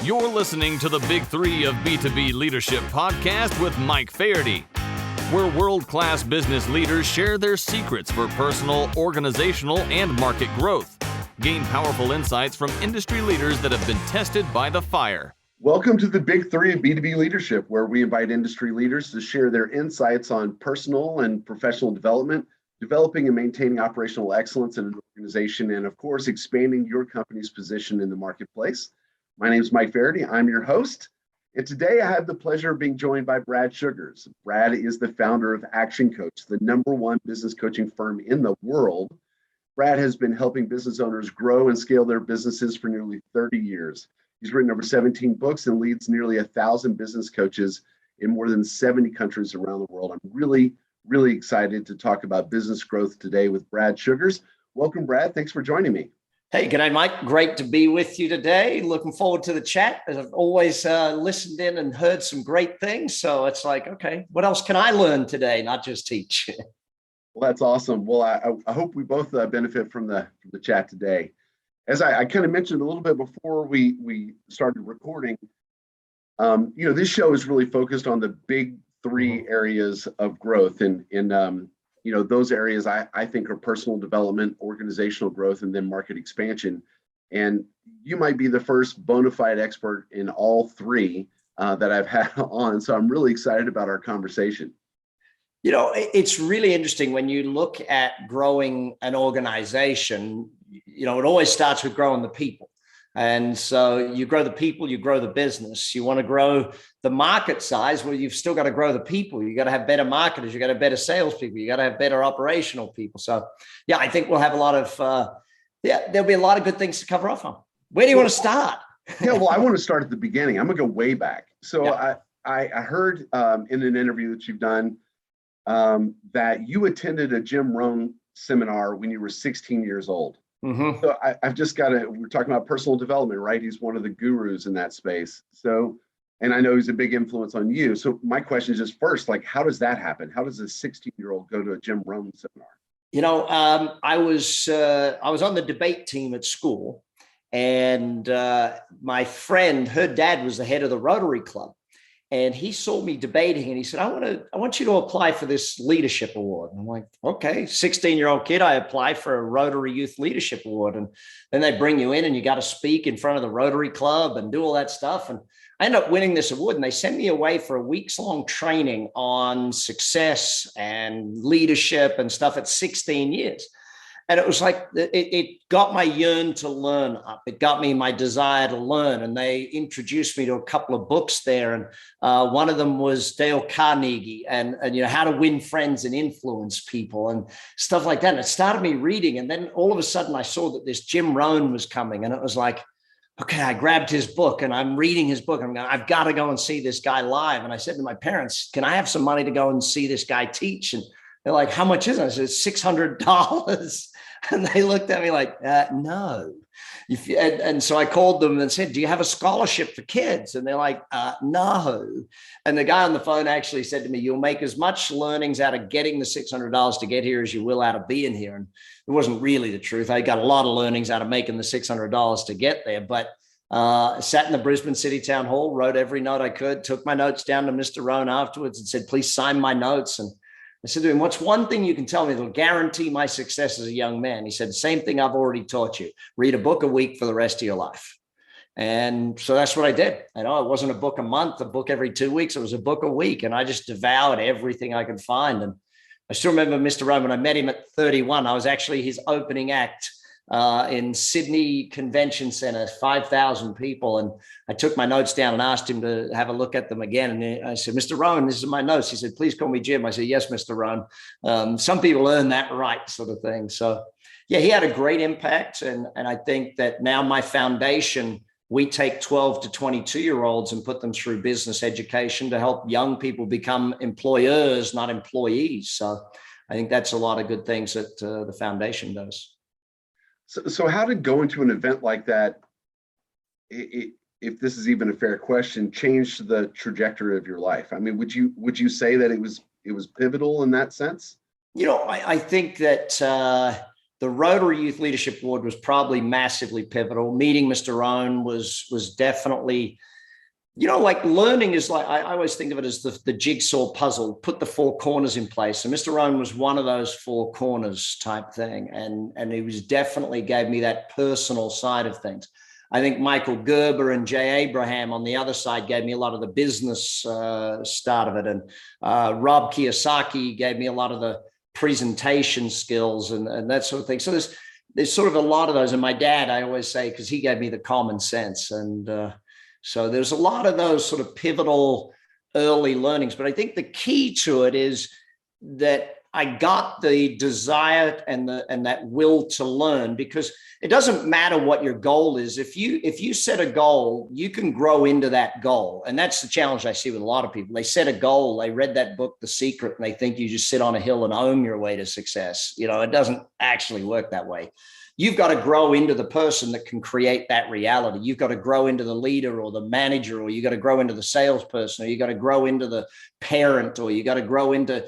You're listening to the Big Three of B2B Leadership podcast with Mike Faherty, where world-class business leaders share their secrets for personal, organizational, and market growth. Gain powerful insights from industry leaders that have been tested by the fire. Welcome to the Big Three of B2B Leadership, where we invite industry leaders to share their insights on personal and professional development, developing and maintaining operational excellence in an organization, and of course, expanding your company's position in the marketplace. My name is Mike Faherty. I'm your host. And today I have the pleasure of being joined by Brad Sugars. Brad is the founder of ActionCOACH, the #1 business coaching firm in the world. Brad has been helping business owners grow and scale their businesses for nearly 30 years. He's written over 17 books and leads nearly 1,000 business coaches in more than 70 countries around the world. I'm really excited to talk about business growth today with Brad Sugars. Welcome, Brad. Thanks for joining me. Hey, g'day, Mike. Great to be with you today. Looking forward to the chat. I've always listened in and heard some great things. So it's like, okay, what else can I learn today? Not just teach. Well, that's awesome. Well, I hope we both benefit from the chat today. As I kind of mentioned a little bit before we started recording, this show is really focused on the big three areas of growth. And those areas I think are personal development, organizational growth, and then market expansion. And you might be the first bona fide expert in all three that I've had on. So I'm really excited about our conversation. It's really interesting when you look at growing an organization, it always starts with growing the people. And so you grow the people, you grow the business. You want to grow the market size. Well, you've still got to grow the people. You got to have better marketers. You got to have better salespeople. You got to have better operational people. So, yeah, I think we'll have a lot of, there'll be a lot of good things to cover off on. Where do you want to start? Well, I want to start at the beginning. I'm going to go way back. So yeah. I heard in an interview that you've done that you attended a Rohn Seminar when you were 16 years old. Mm-hmm. So I've just got to, we're talking about personal development, right? He's one of the gurus in that space. So, and I know he's a big influence on you. So my question is just first, like, how does that happen? How does a 16-year-old go to a Rohn seminar? I was on the debate team at school, and my friend, her dad was the head of the Rotary Club. And he saw me debating and he said, I want you to apply for this leadership award. And I'm like, okay, 16-year-old kid, I apply for a Rotary Youth Leadership Award. And then they bring you in and you got to speak in front of the Rotary Club and do all that stuff. And I ended up winning this award, and they sent me away for a weeks-long training on success and leadership and stuff at 16 years. And it was like, it got my yearn to learn up. It got me my desire to learn. And they introduced me to a couple of books there. And one of them was Dale Carnegie and how to win friends and influence people and stuff like that. And it started me reading. And then all of a sudden I saw that this Rohn was coming. And it was like, okay, I grabbed his book and I'm reading his book. I'm going, I've got to go and see this guy live. And I said to my parents, can I have some money to go and see this guy teach? And they're like, how much is it? I said, $600. And they looked at me like, no. And so I called them and said, do you have a scholarship for kids? And they're like, no. And the guy on the phone actually said to me, you'll make as much learnings out of getting the $600 to get here as you will out of being here. And it wasn't really the truth. I got a lot of learnings out of making the $600 to get there. But sat in the Brisbane City Town Hall, wrote every note I could, took my notes down to Mr. Rohn afterwards and said, please sign my notes. And I said to him, what's one thing you can tell me that'll guarantee my success as a young man? He said, the same thing I've already taught you. Read a book a week for the rest of your life. And so that's what I did. It wasn't a book a month, a book every 2 weeks. It was a book a week. And I just devoured everything I could find. And I still remember Mr. Rohn, when I met him at 31, I was actually his opening act in Sydney Convention Center, 5,000 people. And I took my notes down and asked him to have a look at them again. And I said, Mr. Rohn, this is my notes. He said, please call me Jim. I said, yes, Mr. Rohn. Some people earn that right, sort of thing. So yeah, he had a great impact. And I think that now my foundation, we take 12 to 22-year-olds and put them through business education to help young people become employers, not employees. So I think that's a lot of good things that the foundation does. So how did going to an event like that, if this is even a fair question, change the trajectory of your life? I mean, would you say that it was pivotal in that sense? I think that the Rotary Youth Leadership Award was probably massively pivotal. Meeting Mr. Rohn was definitely, like learning is like, I always think of it as the jigsaw puzzle, put the four corners in place. And Mr. Rohn was one of those four corners type thing. And he was definitely gave me that personal side of things. I think Michael Gerber and Jay Abraham on the other side gave me a lot of the business start of it. And Rob Kiyosaki gave me a lot of the presentation skills and that sort of thing. So there's sort of a lot of those. And my dad, I always say, because he gave me the common sense. And so there's a lot of those sort of pivotal early learnings. But I think the key to it is that I got the desire and that will to learn, because it doesn't matter what your goal is. If you set a goal, you can grow into that goal. And that's the challenge I see with a lot of people. They set a goal, they read that book, The Secret, and they think you just sit on a hill and own your way to success. It doesn't actually work that way. You've got to grow into the person that can create that reality. You've got to grow into the leader or the manager, or you got to grow into the salesperson, or you got to grow into the parent, or you got to grow into,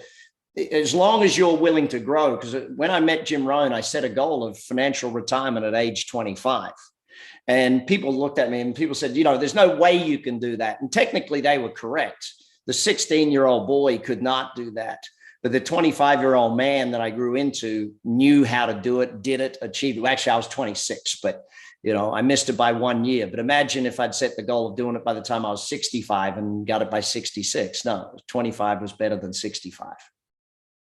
as long as you're willing to grow. Because when I met Jim Rohn, I set a goal of financial retirement at age 25. And people looked at me and people said, there's no way you can do that. And technically they were correct. The 16-year-old boy could not do that. But the 25-year-old man that I grew into knew how to do it, did it, achieved it. Well, actually, I was 26, but I missed it by 1 year. But imagine if I'd set the goal of doing it by the time I was 65 and got it by 66. No, 25 was better than 65.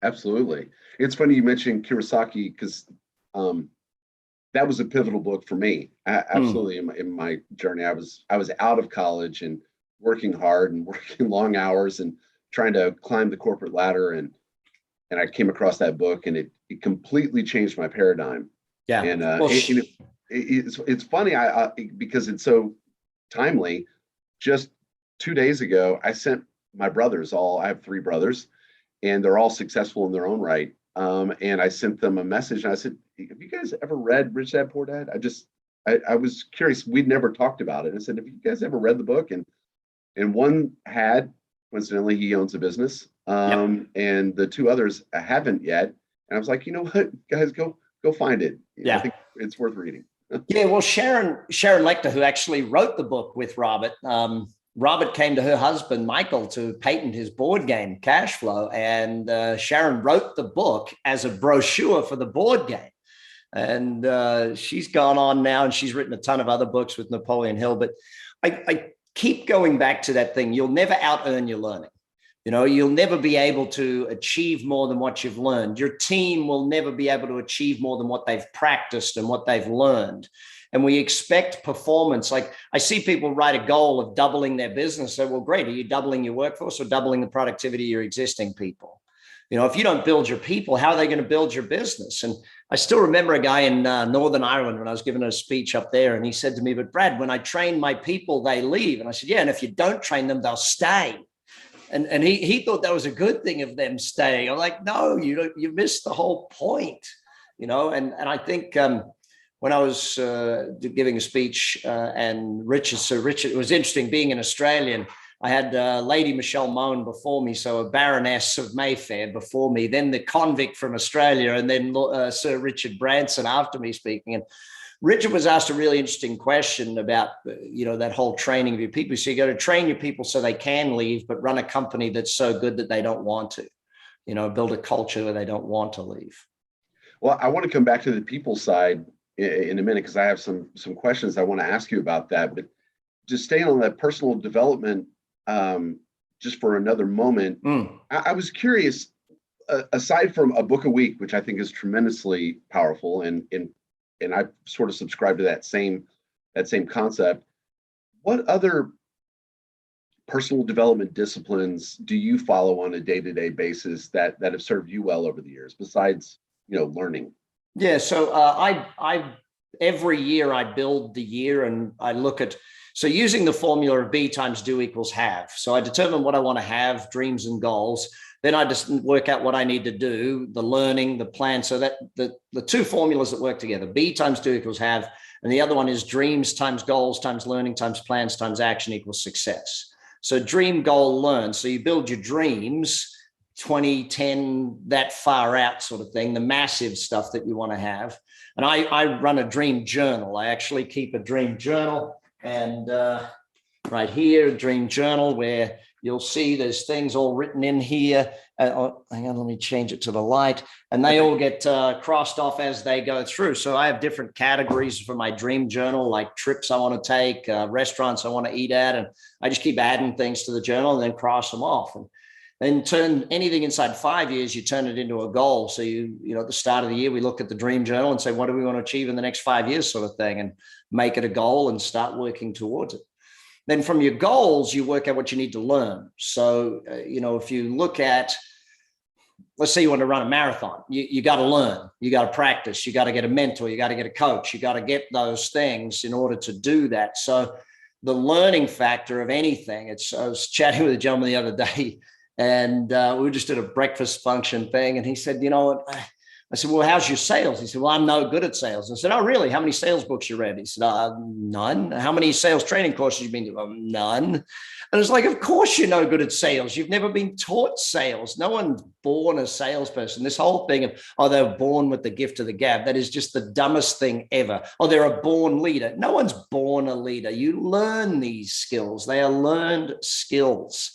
Absolutely. It's funny you mentioned Kiyosaki, because that was a pivotal book for me. Absolutely. In my journey, I was out of college and working hard and working long hours and trying to climb the corporate ladder. And I came across that book, and it completely changed my paradigm. Yeah. And it's funny because it's so timely. Just 2 days ago, I sent my brothers I have 3 brothers, and they're all successful in their own right. And I sent them a message, and I said, have you guys ever read Rich Dad Poor Dad? I was curious. We'd never talked about it. I said, have you guys ever read the book? And one had, coincidentally, he owns a business. And the 2 others haven't yet. And I was like, you know what, guys, go find it. I think it's worth reading. Yeah. Well, Sharon Lecter, who actually wrote the book with Robert, Robert came to her husband, Michael, to patent his board game, Cash Flow. And Sharon wrote the book as a brochure for the board game. And she's gone on now, and she's written a ton of other books with Napoleon Hill. But I keep going back to that thing. You'll never out-earn your learning. You'll never be able to achieve more than what you've learned. Your team will never be able to achieve more than what they've practiced and what they've learned. And we expect performance. Like, I see people write a goal of doubling their business. So, well, great. Are you doubling your workforce or doubling the productivity of your existing people? If you don't build your people, how are they going to build your business? And I still remember a guy in Northern Ireland when I was giving a speech up there, and he said to me, but Brad, when I train my people, they leave. And I said, yeah, and if you don't train them, they'll stay. And he thought that was a good thing of them staying. I'm like, no, you missed the whole point, And I think when I was giving a speech and Richard, it was interesting being an Australian. I had Lady Michelle Mone before me, so a Baroness of Mayfair before me, then the convict from Australia, and then Sir Richard Branson after me speaking. And Richard was asked a really interesting question about, that whole training of your people. So you got to train your people so they can leave, but run a company that's so good that they don't want to, build a culture where they don't want to leave. Well, I want to come back to the people side in a minute, because I have some questions I want to ask you about that. But just staying on that personal development, just for another moment, I was curious, aside from a book a week, which I think is tremendously powerful, and I sort of subscribe to that same concept, what other personal development disciplines do you follow on a day-to-day basis that have served you well over the years, besides learning? Yeah, so I every year I build the year, and I look at, so using the formula of B times do equals have. So I determine what I want to have, dreams and goals. Then I just work out what I need to do, the learning, the plan. So that the 2 formulas that work together, B times do equals have, and the other one is dreams times goals times learning times plans times action equals success. So dream, goal, learn. So you build your dreams, 2010, that far out sort of thing, the massive stuff that you want to have. And I run a dream journal. I actually keep a dream journal, and right here, a dream journal, where you'll see there's things all written in here. Hang on, let me change it to the light. And they all get crossed off as they go through. So I have different categories for my dream journal, like trips I want to take, restaurants I want to eat at. And I just keep adding things to the journal and then cross them off. And then turn anything inside 5 years, you turn it into a goal. So at the start of the year, we look at the dream journal and say, what do we want to achieve in the next 5 years, sort of thing, and make it a goal and start working towards it. Then from your goals, you work out what you need to learn. So, if you look at, let's say you want to run a marathon, you got to learn, you got to practice, you got to get a mentor, you got to get a coach, you got to get those things in order to do that. So the learning factor of anything, I was chatting with a gentleman the other day, and we just did a breakfast function thing. And he said, I said, well, how's your sales? He said, well, I'm no good at sales. I said, oh, really? How many sales books you read? He said, none. How many sales training courses you've been to? None. And it's like, of course you're no good at sales. You've never been taught sales. No one's born a salesperson. This whole thing of, they were born with the gift of the gab. That is just the dumbest thing ever. They're a born leader. No one's born a leader. You learn these skills. They are learned skills.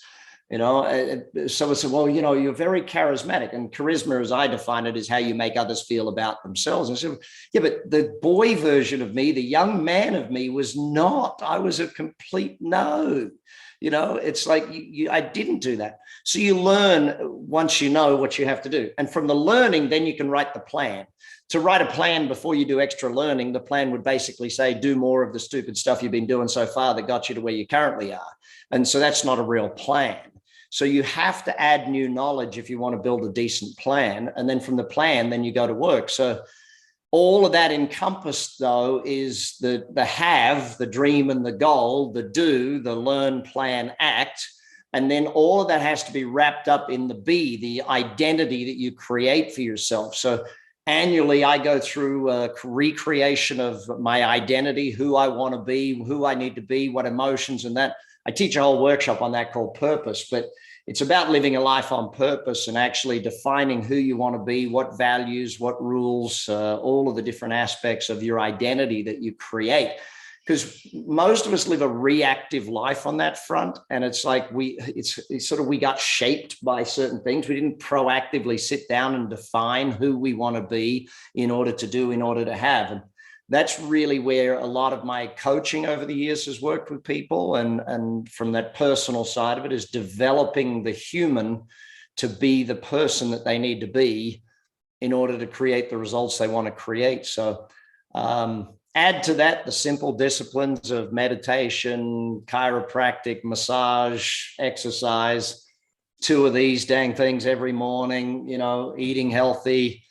So I said, well, you're very charismatic, and charisma, as I define it, is how you make others feel about themselves. And I said, yeah, but the boy version of me, the young man of me, was not. I was a complete no. It's like I didn't do that. So you learn once you know what you have to do. And from the learning, then you can write the plan. To write a plan before you do extra learning, the plan would basically say, do more of the stupid stuff you've been doing so far that got you to where you currently are. And so that's not a real plan. So you have to add new knowledge if you want to build a decent plan. And then from the plan, then you go to work. So all of that encompassed, though, is the have, the dream and the goal, the do, the learn, plan, act. And then all of that has to be wrapped up in the be, the identity that you create for yourself. So annually, I go through a recreation of my identity, who I want to be, who I need to be, what emotions, and that. I teach a whole workshop on that called Purpose, but it's about living a life on purpose and actually defining who you want to be, what values, what rules, all of the different aspects of your identity that you create. Because most of us live a reactive life on that front. And it's like we got shaped by certain things. We didn't proactively sit down and define who we want to be in order to have. And that's really where a lot of my coaching over the years has worked with people. And from that personal side of it is developing the human to be the person that they need to be in order to create the results they want to create. So add to that the simple disciplines of meditation, chiropractic, massage, exercise, 2 of these dang things every morning, eating healthy.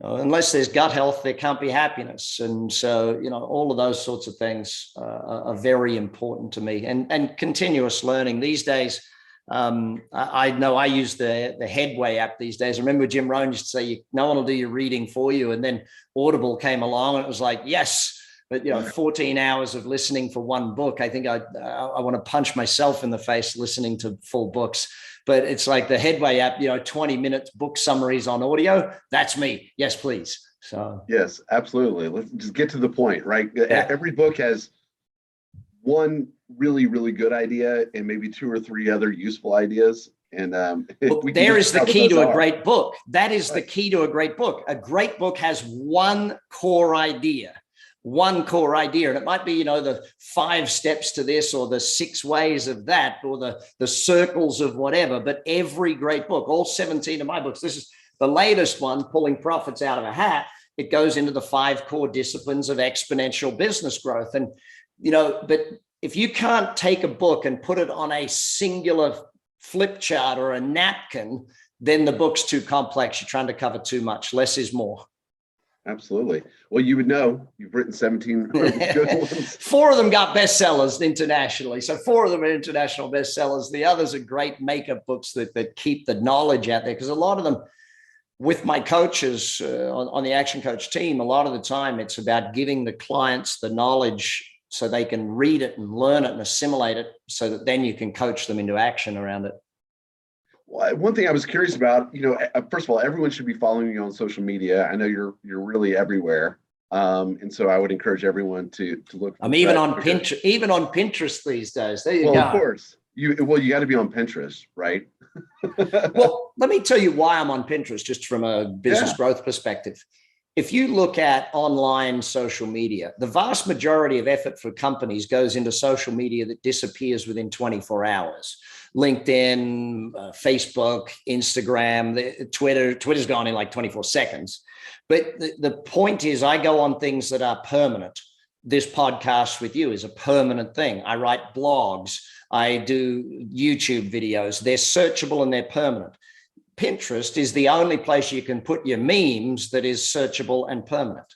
Unless there's gut health, there can't be happiness. And so, all of those sorts of things are very important to me, and continuous learning these days. I know I use the Headway app these days. I remember Jim Rohn used to say, no one will do your reading for you. And then Audible came along and it was like, yes, but 14 hours of listening for one book. I think I want to punch myself in the face listening to full books. But it's like the Headway app, 20 minutes book summaries on audio. That's me. Yes, please. So yes, absolutely. Let's just get to the point, right? Yeah. Every book has one really, really good idea and maybe 2 or 3 other useful ideas. And there is the key to a great book. That is the key to a great book. A great book has one core idea. And it might be, the 5 steps to this or the 6 ways of that or the circles of whatever. But every great book, all 17 of my books, this is the latest one, Pulling Profits Out of a Hat. It goes into the 5 core disciplines of exponential business growth. And, but if you can't take a book and put it on a singular flip chart or a napkin, then the book's too complex. You're trying to cover too much. Less is more. Absolutely. Well, you would know you've written 17 good ones. 4 of them got bestsellers internationally. So 4 of them are international bestsellers. The others are great makeup books that keep the knowledge out there. Because a lot of them, with my coaches on the Action Coach team, a lot of the time it's about giving the clients the knowledge so they can read it and learn it and assimilate it so that then you can coach them into action around it. Well, one thing I was curious about, first of all, everyone should be following you on social media. I know you're really everywhere. And so I would encourage everyone to look. I'm even on Pinterest, these days. There you go. Well, of course. You got to be on Pinterest, right? Well, let me tell you why I'm on Pinterest, just from a business growth perspective. If you look at online social media, the vast majority of effort for companies goes into social media that disappears within 24 hours. LinkedIn, Facebook, Instagram, Twitter's gone in like 24 seconds. But the point is, I go on things that are permanent. This podcast with you is a permanent thing. I write blogs. I do YouTube videos. They're searchable and they're permanent. Pinterest is the only place you can put your memes that is searchable and permanent.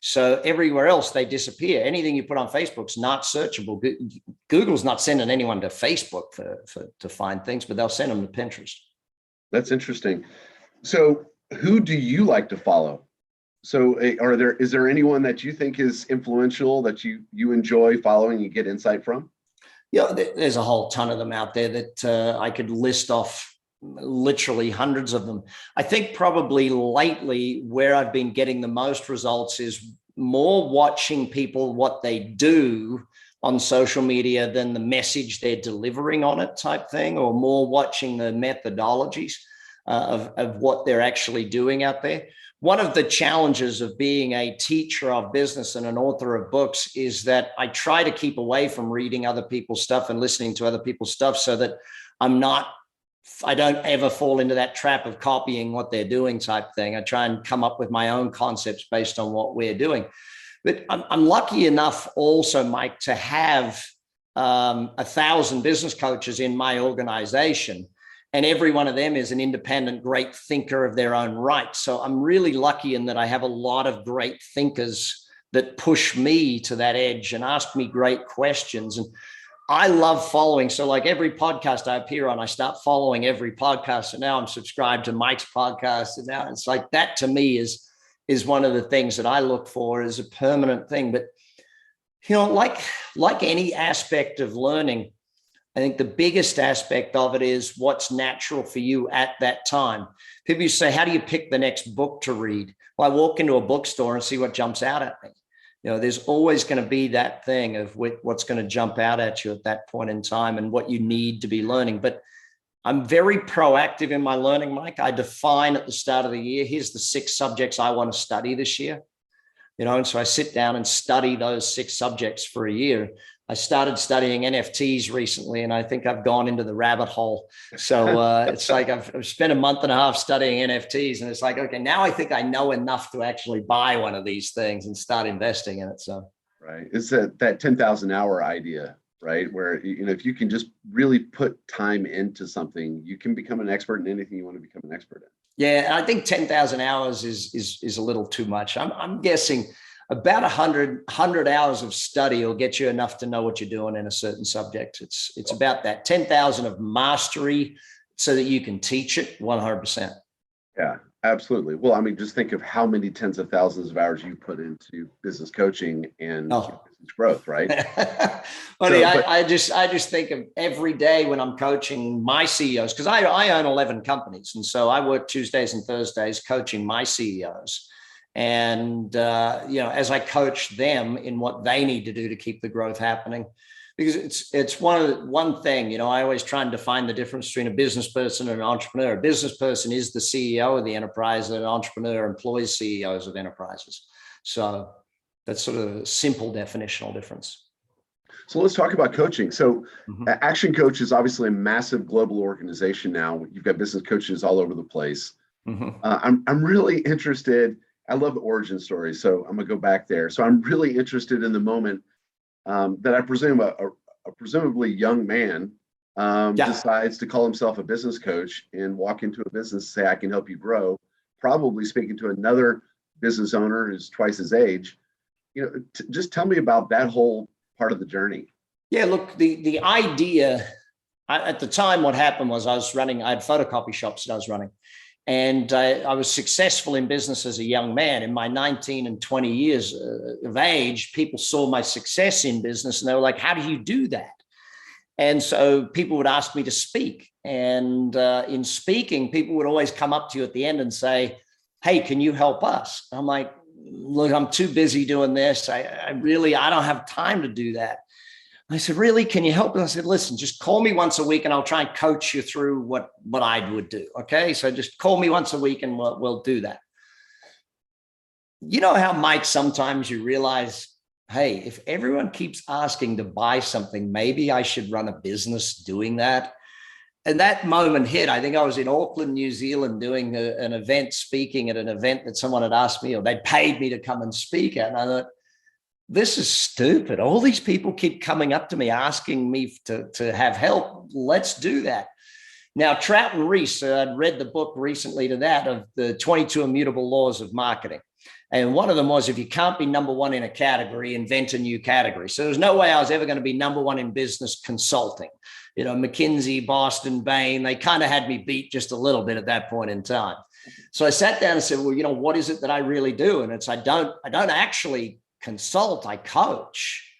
So everywhere else, they disappear. Anything you put on Facebook's not searchable. Google's not sending anyone to Facebook to find things, but they'll send them to Pinterest. That's interesting. So who do you like to follow? So is there anyone that you think is influential that you enjoy following and get insight from? Yeah, there's a whole ton of them out there that I could list off, literally hundreds of them. I think probably lately where I've been getting the most results is more watching people, what they do on social media than the message they're delivering on it type thing, or more watching the methodologies of what they're actually doing out there. One of the challenges of being a teacher of business and an author of books is that I try to keep away from reading other people's stuff and listening to other people's stuff, so that I don't ever fall into that trap of copying what they're doing type thing. I try and come up with my own concepts based on what we're doing. But I'm lucky enough also, Mike, to have 1,000 business coaches in my organization. And every one of them is an independent, great thinker of their own right. So I'm really lucky in that I have a lot of great thinkers that push me to that edge and ask me great questions. And I love following. So like every podcast I appear on, I start following every podcast. And now I'm subscribed to Mike's podcast. And now it's like that to me is one of the things that I look for as a permanent thing. But, like any aspect of learning, I think the biggest aspect of it is what's natural for you at that time. People used to say, how do you pick the next book to read? Well, I walk into a bookstore and see what jumps out at me. There's always going to be that thing of what's going to jump out at you at that point in time and what you need to be learning. But I'm very proactive in my learning, Mike. I define at the start of the year, here's the 6 subjects I want to study this year. And so I sit down and study those 6 subjects for a year. I started studying NFTs recently, and I think I've gone into the rabbit hole. So it's like I've spent a month and a half studying NFTs, and it's like, okay, now I think I know enough to actually buy one of these things and start investing in it. So, right. It's that 10,000 hour idea, right? Where, if you can just really put time into something, you can become an expert in anything you want to become an expert in. Yeah. I think 10,000 hours is a little too much. I'm guessing about 100 hours of study will get you enough to know what you're doing in a certain subject. It's about that 10,000 of mastery so that you can teach it 100%. Yeah, absolutely. Well, I mean, just think of how many tens of thousands of hours you put into business coaching and business growth, right? I just think of every day when I'm coaching my CEOs, because I own 11 companies. And so I work Tuesdays and Thursdays coaching my CEOs. And, as I coach them in what they need to do to keep the growth happening, because it's one thing, I always try and define the difference between a business person and an entrepreneur. A business person is the CEO of the enterprise, and an entrepreneur employs CEOs of enterprises. So that's sort of a simple definitional difference. So let's talk about coaching. So ActionCOACH is obviously a massive global organization now. You've got business coaches all over the place. I'm really interested. I love the origin story, so I'm gonna go back there. So I'm really interested in the moment that I presume a presumably young man decides to call himself a business coach and walk into a business, say, I can help you grow, probably speaking to another business owner who's twice his age. Just tell me about that whole part of the journey. Yeah, look, the idea at the time, what happened was I had photocopy shops that I was running. And I was successful in business as a young man. In my 19 and 20 years of age, people saw my success in business and they were like, how do you do that? And so people would ask me to speak. And in speaking, people would always come up to you at the end and say, hey, can you help us? I'm like, look, I'm too busy doing this. I don't have time to do that. I said, really, can you help? And I said, listen, just call me once a week and I'll try and coach you through what I would do. Okay. So just call me once a week and we'll do that. You know how, Mike, sometimes you realize, hey, if everyone keeps asking to buy something, maybe I should run a business doing that. And that moment hit. I think I was in Auckland, New Zealand, doing an event, speaking at an event that someone had asked me, or they paid me to come and speak at. And I thought, this is stupid. All these people keep coming up to me, asking me to have help. Let's do that. Now, Trout and Reese, I'd read the book recently to that of the 22 immutable laws of marketing. And one of them was, if you can't be number one in a category, invent a new category. So there's no way I was ever going to be number one in business consulting. You know, McKinsey, Boston, Bain, they kind of had me beat just a little bit at that point in time. So I sat down and said, well, you know, what is it that I really do? And it's, I don't actually consult, I coach.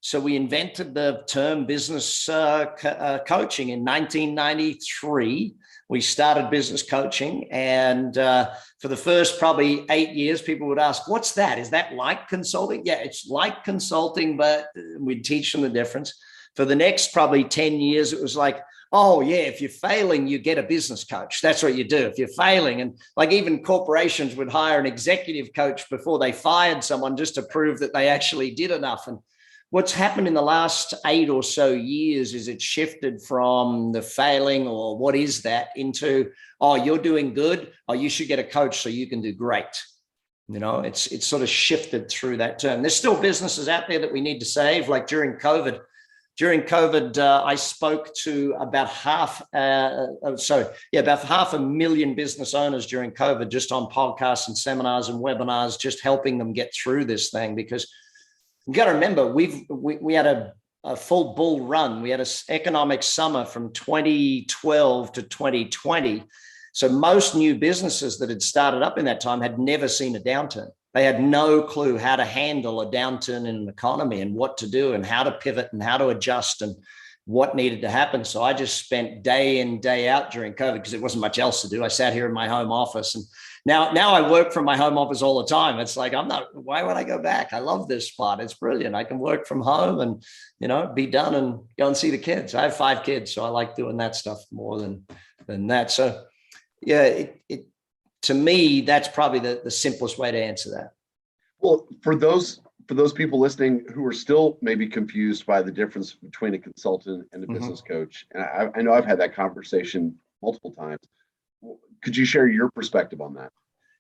So we invented the term business coaching in 1993. We started business coaching, and for the first probably 8 years, people would ask, what's that? Is that like consulting? Yeah, it's like consulting, but we'd teach them the difference. For the next probably 10 years, it was like, oh yeah, if you're failing, you get a business coach. That's what you do if you're failing. And like even corporations would hire an executive coach before they fired someone just to prove that they actually did enough. And what's happened in the last 8 or so years is it shifted from the failing or what is that into, oh, you're doing good, oh, you should get a coach so you can do great. You know, it's sort of shifted through that term. There's still businesses out there that we need to save. Like during COVID, I spoke to about half a million business owners during COVID, just on podcasts and seminars and webinars, just helping them get through this thing. Because you got to remember, we had a full bull run. We had an economic summer from 2012 to 2020. So most new businesses that had started up in that time had never seen a downturn. They had no clue how to handle a downturn in an economy and what to do and how to pivot and how to adjust and what needed to happen. So I just spent day in, day out during COVID because there wasn't much else to do. I sat here in my home office, and now I work from my home office all the time. It's like, why would I go back? I love this spot. It's brilliant. I can work from home and, you know, be done and go and see the kids. I have 5 kids, so I like doing that stuff more than that. So yeah, to me, that's probably the simplest way to answer that. Well, for those people listening who are still maybe confused by the difference between a consultant and a business coach, and I know I've had that conversation multiple times. Could you share your perspective on that?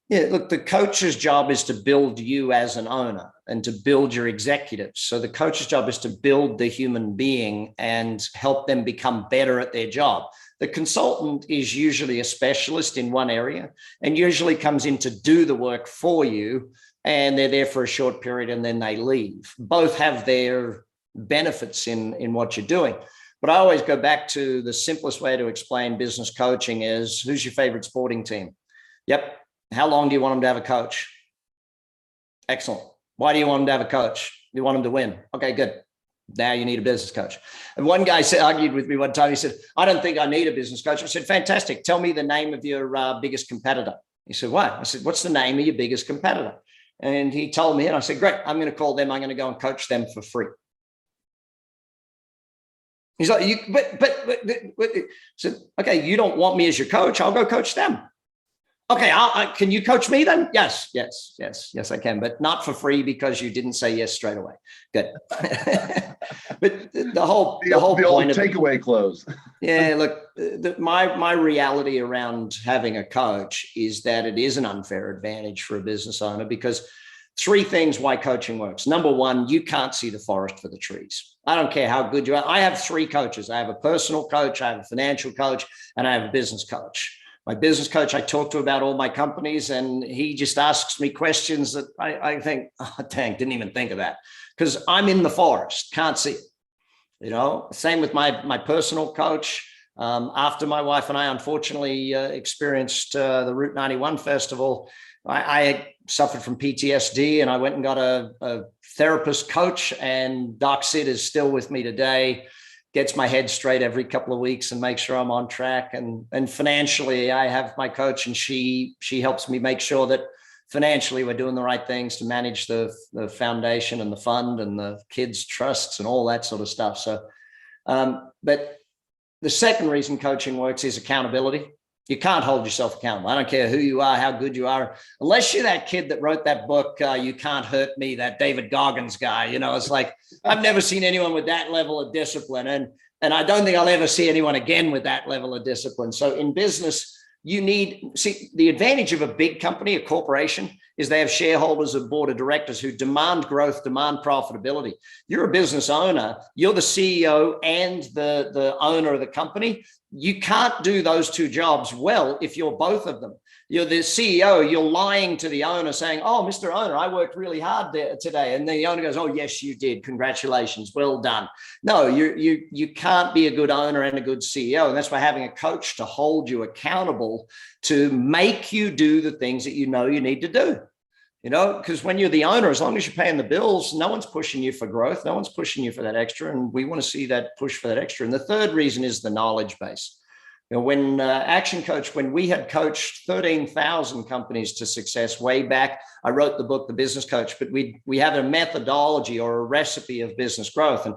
Yeah, look, the coach's job is to build you as an owner and to build your executives. So the coach's job is to build the human being and help them become better at their job. The consultant is usually a specialist in one area and usually comes in to do the work for you, and they're there for a short period and then they leave. Both have their benefits in what you're doing. But I always go back to the simplest way to explain business coaching is, who's your favorite sporting team? Yep. How long do you want them to have a coach? Excellent. Why do you want them to have a coach? You want them to win. Okay, good. Now you need a business coach. And one guy argued with me one time. He said, I don't think I need a business coach. I said, fantastic. Tell me the name of your biggest competitor. He said, what? I said, what's the name of your biggest competitor? And he told me, and I said, great, I'm going to call them. I'm going to go and coach them for free. He's like, but. I said, okay, you don't want me as your coach. I'll go coach them. Okay, can you coach me then? Yes, I can, but not for free because you didn't say yes straight away. Good. But the whole point of takeaway close. Yeah, look, my reality around having a coach is that it is an unfair advantage for a business owner, because 3 things why coaching works. Number 1, you can't see the forest for the trees. I don't care how good you are. I have 3 coaches. I have a personal coach, I have a financial coach, and I have a business coach. My business coach, I talk to about all my companies, and he just asks me questions that I think, oh, dang, didn't even think of that, because I'm in the forest, can't see it. You know, same with my personal coach. After my wife and I unfortunately experienced the Route 91 festival, I suffered from PTSD, and I went and got a therapist coach, and Doc Sid is still with me today. gets my head straight every couple of weeks and makes sure I'm on track. And financially, I have my coach, and she helps me make sure that financially we're doing the right things to manage the foundation and the fund and the kids' trusts and all that sort of stuff. So, but the second reason coaching works is accountability. You can't hold yourself accountable. I don't care who you are, how good you are, unless you're that kid that wrote that book, You Can't Hurt Me, that David Goggins guy. It's like, I've never seen anyone with that level of discipline. And I don't think I'll ever see anyone again with that level of discipline. So in business, the advantage of a big company, a corporation, is they have shareholders, a board of directors who demand growth, demand profitability. You're a business owner, you're the CEO and the owner of the company. You can't do those two jobs well if you're both of them. You're the CEO, you're lying to the owner saying, oh, Mr. Owner, I worked really hard today. And the owner goes, oh, yes, you did. Congratulations. Well done. No, you can't be a good owner and a good CEO. And that's why having a coach to hold you accountable, to make you do the things that you know you need to do. Because when you're the owner, as long as you're paying the bills, no one's pushing you for growth. No one's pushing you for that extra. And we want to see that push for that extra. And the third reason is the knowledge base. When ActionCOACH, when we had coached 13,000 companies to success way back, I wrote the book, The Business Coach, but we have a methodology or a recipe of business growth. And,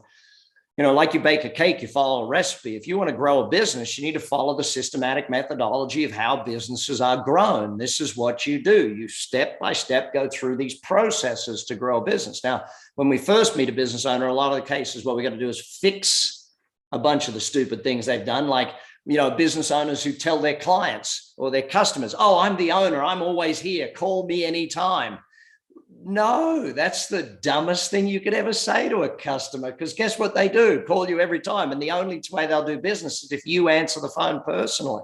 like you bake a cake, you follow a recipe. If you want to grow a business, you need to follow the systematic methodology of how businesses are grown. This is what you do. You step by step go through these processes to grow a business. Now, when we first meet a business owner, a lot of the cases, what we got to do is fix a bunch of the stupid things they've done, like business owners who tell their clients or their customers, oh, I'm the owner, I'm always here, call me anytime. No, that's the dumbest thing you could ever say to a customer, because guess what they do? Call you every time. And the only way they'll do business is if you answer the phone personally.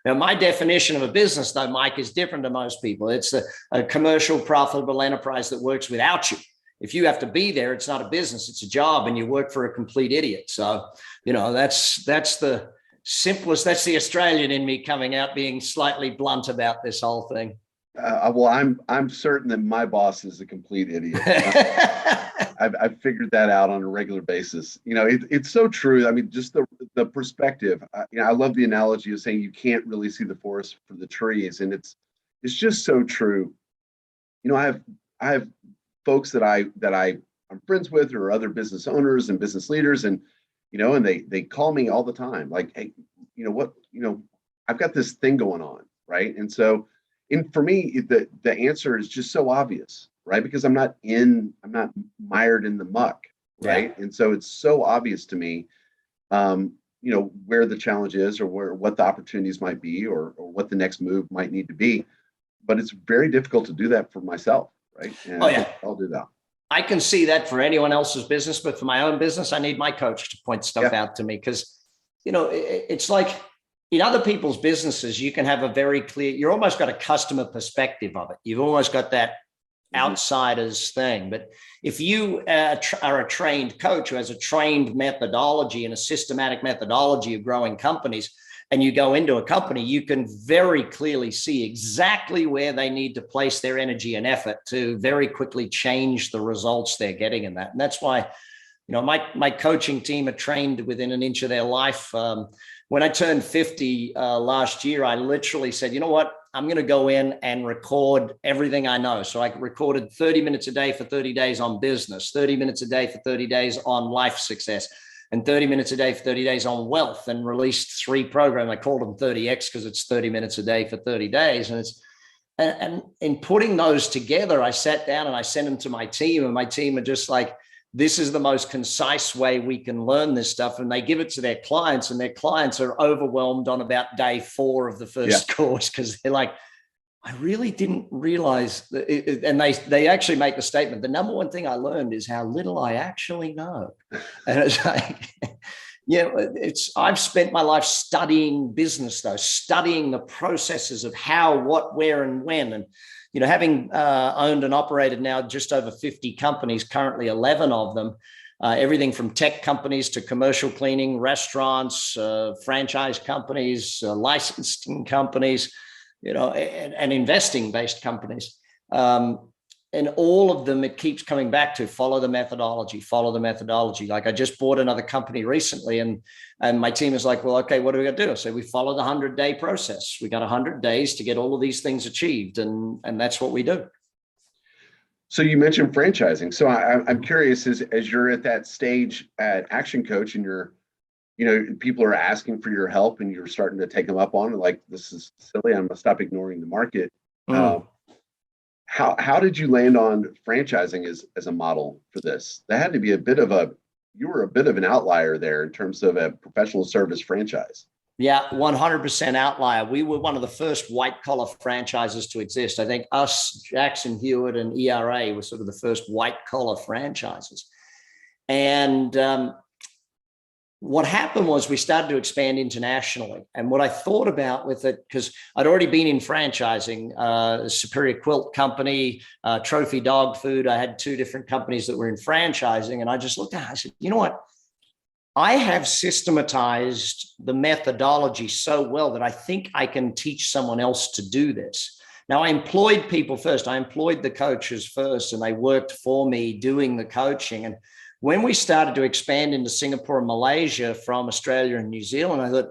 Now, my definition of a business, though, Mike, is different to most people. It's a commercial, profitable enterprise that works without you. If you have to be there, it's not a business, it's a job, and you work for a complete idiot. So, that's the simplest. That's the Australian in me coming out, being slightly blunt about this whole thing. Well, I'm certain that my boss is a complete idiot. I've figured that out on a regular basis. It's so true. I mean, just the perspective. I love the analogy of saying you can't really see the forest for the trees, and it's just so true. I have folks that I'm friends with, or other business owners and business leaders, and and they call me all the time, like, hey, I've got this thing going on, right? And so, for me, the answer is just so obvious, right? Because I'm not mired in the muck, right? Yeah. And so it's so obvious to me, where the challenge is, or what the opportunities might be, or what the next move might need to be. But it's very difficult to do that for myself, right? And I'll do that. I can see that for anyone else's business, but for my own business, I need my coach to point stuff out to me, because, it's like in other people's businesses, you can have a very clear, you're almost got a customer perspective of it. You've almost got that outsider's thing. But if you are a trained coach who has a trained methodology and a systematic methodology of growing companies, and you go into a company, you can very clearly see exactly where they need to place their energy and effort to very quickly change the results they're getting in that. And that's why, my coaching team are trained within an inch of their life. When I turned 50 last year, I literally said, you know what, I'm going to go in and record everything I know. So I recorded 30 minutes a day for 30 days on business, 30 minutes a day for 30 days on life success, and 30 minutes a day for 30 days on wealth, and released 3 programs. I called them 30X because it's 30 minutes a day for 30 days. And in putting those together, I sat down and I sent them to my team, and my team are just like, this is the most concise way we can learn this stuff. And they give it to their clients, and their clients are overwhelmed on about day 4 of the first course, because they're like, I really didn't realize that and they actually make the statement, the number one thing I learned is how little I actually know. And it's like, I've spent my life studying business, though, studying the processes of how, what, where, and when. And, having owned and operated now just over 50 companies, currently 11 of them, everything from tech companies to commercial cleaning, restaurants, franchise companies, licensing companies, and investing-based companies. in all of them, it keeps coming back to follow the methodology, follow the methodology. Like I just bought another company recently, and my team is like, well, okay, what are we going to do? I say, we follow the 100-day process. We got 100 days to get all of these things achieved. And that's what we do. So you mentioned franchising. So I'm curious, as you're at that stage at ActionCOACH and people are asking for your help and you're starting to take them up on it, like, this is silly, I'm gonna stop ignoring the market. How did you land on franchising as a model for this? That had to be you were a bit of an outlier there in terms of a professional service franchise. Yeah, 100% outlier. We were one of the first white collar franchises to exist. I think us, Jackson Hewitt, and ERA were sort of the first white collar franchises. And what happened was we started to expand internationally. And what I thought about with it, because I'd already been in franchising, Superior Quilt Company, Trophy Dog Food. I had 2 different companies that were in franchising. And I just looked at it, I said, you know what? I have systematized the methodology so well that I think I can teach someone else to do this. Now, I employed people first. I employed the coaches first, and they worked for me doing the coaching. And when we started to expand into Singapore and Malaysia from Australia and New Zealand, I thought,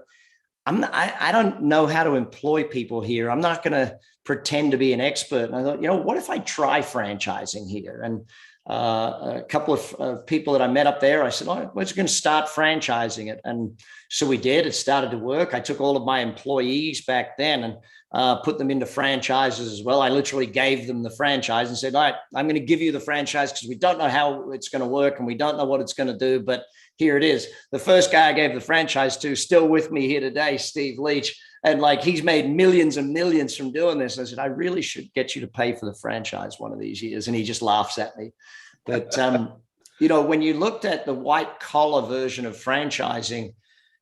I don't know how to employ people here. I'm not going to pretend to be an expert. And I thought, what if I try franchising here? And a couple of people that I met up there, I said, we're just going to start franchising it. And so we did. It started to work. I took all of my employees back then and put them into franchises as well. I literally gave them the franchise and said, all right, I'm going to give you the franchise because we don't know how it's going to work and we don't know what it's going to do, but here it is. The first guy I gave the franchise to, still with me here today, Steve Leach. And he's made millions and millions from doing this. I said, I really should get you to pay for the franchise one of these years. And he just laughs at me. But, when you looked at the white collar version of franchising,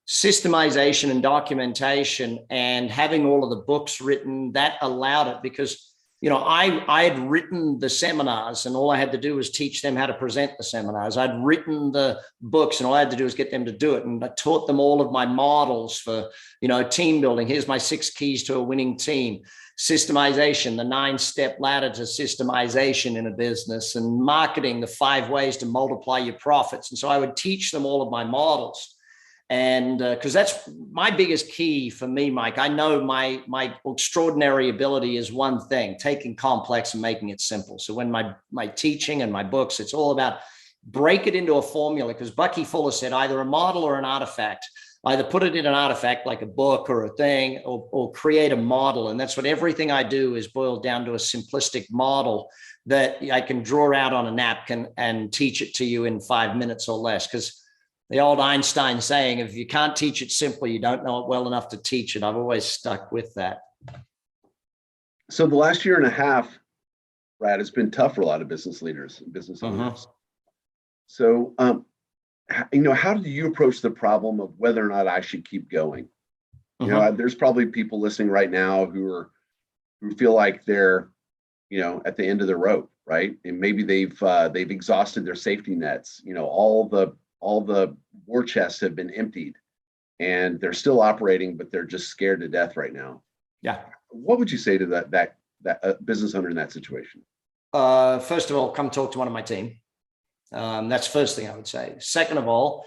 systemization and documentation and having all of the books written, that allowed it because, I had written the seminars and all I had to do was teach them how to present the seminars. I'd written the books and all I had to do was get them to do it. And I taught them all of my models for, team building. Here's my 6 keys to a winning team. Systemization, the 9-step ladder to systemization in a business, and marketing, the 5 ways to multiply your profits. And so I would teach them all of my models. And because that's my biggest key for me, Mike. I know my extraordinary ability is one thing, taking complex and making it simple. So when my teaching and my books, it's all about break it into a formula, because Bucky Fuller said either a model or an artifact. Either put it in an artifact like a book or a thing, or create a model. And that's what everything I do is boiled down to a simplistic model that I can draw out on a napkin and teach it to you in 5 minutes or less. Because the old Einstein saying, if you can't teach it simply, you don't know it well enough to teach it. I've always stuck with that. So the last year and a half, Brad, has been tough for a lot of business leaders and business owners. So, how do you approach the problem of whether or not I should keep going? There's probably people listening right now who feel like they're, at the end of the rope, right? And maybe they've exhausted their safety nets. All the war chests have been emptied, and they're still operating, but they're just scared to death right now. Yeah. What would you say to that business owner in that situation? First of all, come talk to one of my team. That's the first thing I would say. Second of all,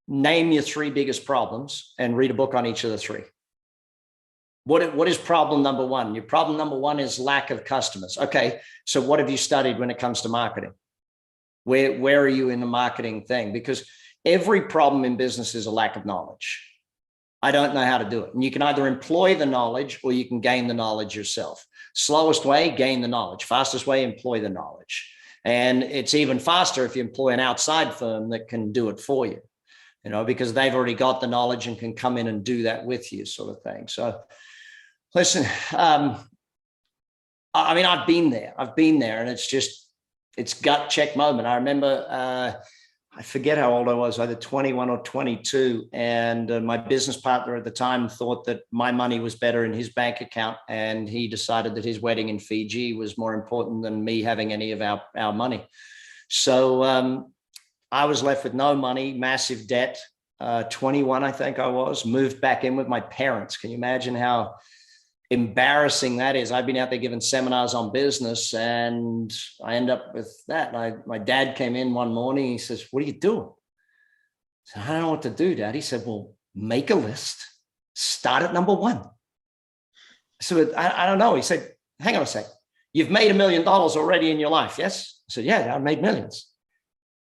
name your 3 biggest problems and read a book on each of the 3. What is problem number 1? Your problem number 1 is lack of customers. Okay, so what have you studied when it comes to marketing? Where are you in the marketing thing? Because every problem in business is a lack of knowledge. I don't know how to do it. And you can either employ the knowledge or you can gain the knowledge yourself. Slowest way, gain the knowledge. Fastest way, employ the knowledge. And it's even faster if you employ an outside firm that can do it for you, because they've already got the knowledge and can come in and do that with you, sort of thing. So listen, I've been there, and it's gut check moment. I remember, I forget how old I was, either 21 or 22. And my business partner at the time thought that my money was better in his bank account. And he decided that his wedding in Fiji was more important than me having any of our money. So I was left with no money, massive debt, 21, I think I was, moved back in with my parents. Can you imagine how embarrassing that is. I've been out there giving seminars on business, and I end up with that. My dad came in one morning. He says, "What are you doing?" I said, "I don't know what to do, Dad." He said, "Well, make a list. Start at number one." So I don't know. He said, "Hang on a sec. You've made $1 million already in your life, yes?" I said, "Yeah, I made millions."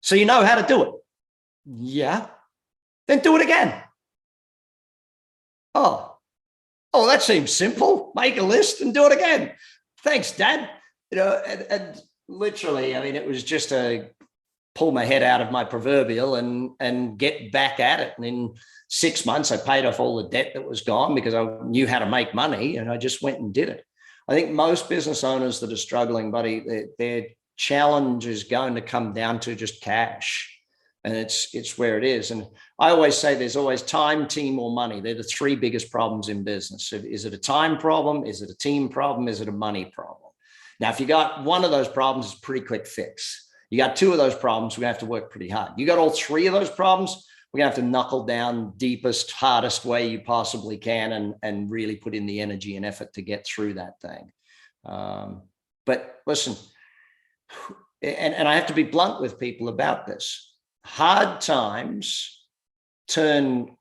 "So you know how to do it?" "Yeah." "Then do it again." Oh, that seems simple. Make a list and do it again. "Thanks, Dad." And literally, I mean, it was just a pull my head out of my proverbial and get back at it. And in 6 months, I paid off all the debt that was gone because I knew how to make money, and I just went and did it. I think most business owners that are struggling, buddy, their challenge is going to come down to just cash. And it's where it is. And I always say there's always time, team, or money. They're the three biggest problems in business. Is it a time problem? Is it a team problem? Is it a money problem? Now, if you got one of those problems, it's a pretty quick fix. You got two of those problems, we're gonna have to work pretty hard. You got all three of those problems, we're gonna have to knuckle down deepest, hardest way you possibly can and really put in the energy and effort to get through that thing. But listen, and I have to be blunt with people about this. Hard times turn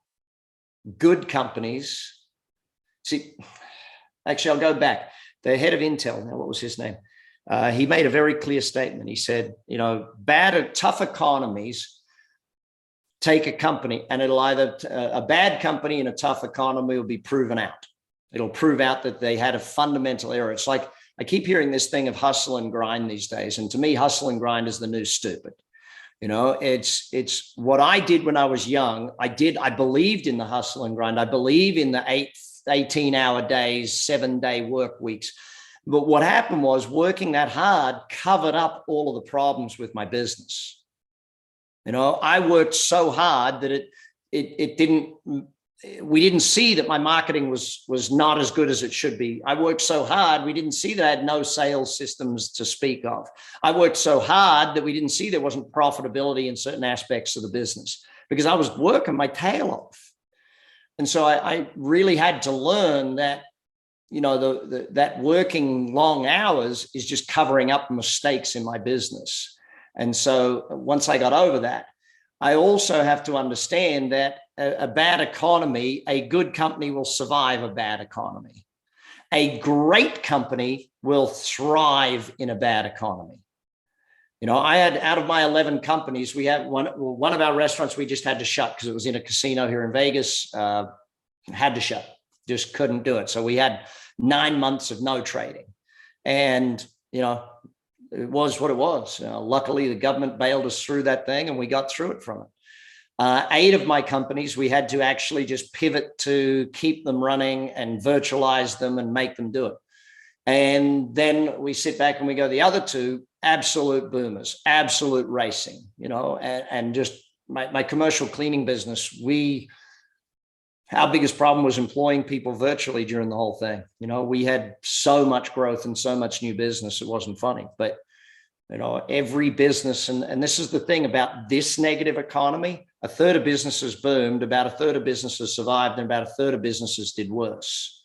good companies. See, actually, I'll go back. The head of Intel, now what was his name? He made a very clear statement. He said, tough economies take a company, and it'll either, a bad company in a tough economy will be proven out. It'll prove out that they had a fundamental error. It's like, I keep hearing this thing of hustle and grind these days. And to me, hustle and grind is the new stupid. It's what I did when I was young. I believed in the hustle and grind. I believe in the 18-hour days, 7-day work weeks. But what happened was working that hard covered up all of the problems with my business. I worked so hard that we didn't see that my marketing was not as good as it should be. I worked so hard, we didn't see that I had no sales systems to speak of. I worked so hard that we didn't see there wasn't profitability in certain aspects of the business because I was working my tail off. And so I really had to learn that, that working long hours is just covering up mistakes in my business. And so once I got over that, I also have to understand that a bad economy, a good company will survive a bad economy. A great company will thrive in a bad economy. I had, out of my 11 companies, we had one of our restaurants we just had to shut because it was in a casino here in Vegas. Had to shut, just couldn't do it. So we had 9 months of no trading. And, it was what it was. Luckily, the government bailed us through that thing and we got through it from it. 8 of my companies, we had to actually just pivot to keep them running and virtualize them and make them do it. And then we sit back and we go, the other 2, absolute boomers, absolute racing, and just my commercial cleaning business, our biggest problem was employing people virtually during the whole thing. We had so much growth and so much new business, it wasn't funny. But, every business, and this is the thing about this negative economy, 1/3 of businesses boomed, about 1/3 of businesses survived, and about 1/3 of businesses did worse.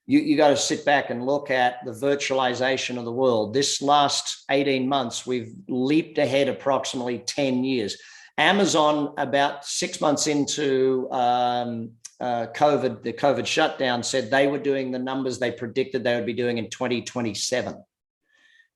You got to sit back and look at the virtualization of the world. This last 18 months, we've leaped ahead approximately 10 years. Amazon, about 6 months into the COVID shutdown, said they were doing the numbers they predicted they would be doing in 2027.